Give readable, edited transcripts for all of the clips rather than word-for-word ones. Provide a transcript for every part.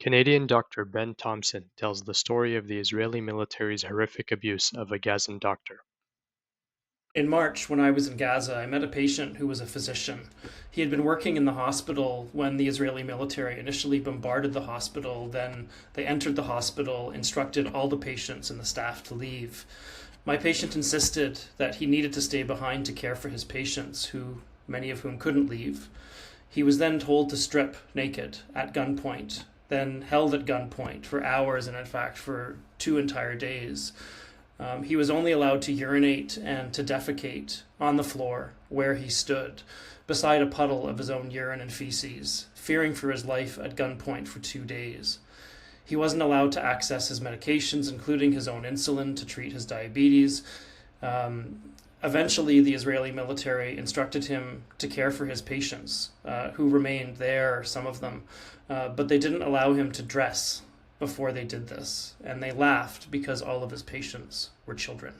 Canadian Doctor Ben Thompson tells the story of the Israeli military's horrific abuse of a Gazan doctor. In March, when I was in Gaza, I met a patient who was a physician. He had been working in the hospital when the Israeli military initially bombarded the hospital. Then they entered the hospital, instructed all the patients and the staff to leave. My patient insisted that he needed to stay behind to care for his patients, many of whom couldn't leave. He was then told to strip naked at gunpoint, then held at gunpoint for hours and, in fact, for 2 entire days. He was only allowed to urinate and to defecate on the floor where he stood, beside a puddle of his own urine and feces, fearing for his life at gunpoint for 2 days. He wasn't allowed to access his medications, including his own insulin, to treat his diabetes. Eventually, the Israeli military instructed him to care for his patients, who remained there, some of them, but they didn't allow him to dress before they did this, and they laughed because all of his patients were children.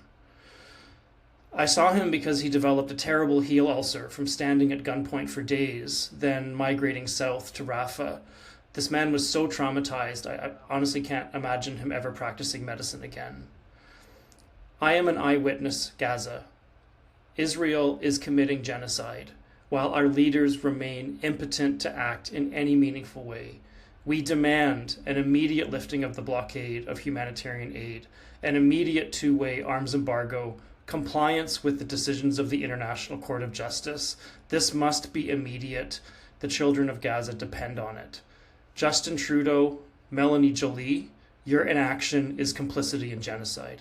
I saw him because he developed a terrible heel ulcer from standing at gunpoint for days, then migrating south to Rafah. This man was so traumatized, I honestly can't imagine him ever practicing medicine again. I am an eyewitness, Gaza. Israel is committing genocide, while our leaders remain impotent to act in any meaningful way. We demand an immediate lifting of the blockade of humanitarian aid, an immediate two-way arms embargo, compliance with the decisions of the International Court of Justice. This must be immediate. The children of Gaza depend on it. Justin Trudeau, Melanie Joly, your inaction is complicity in genocide.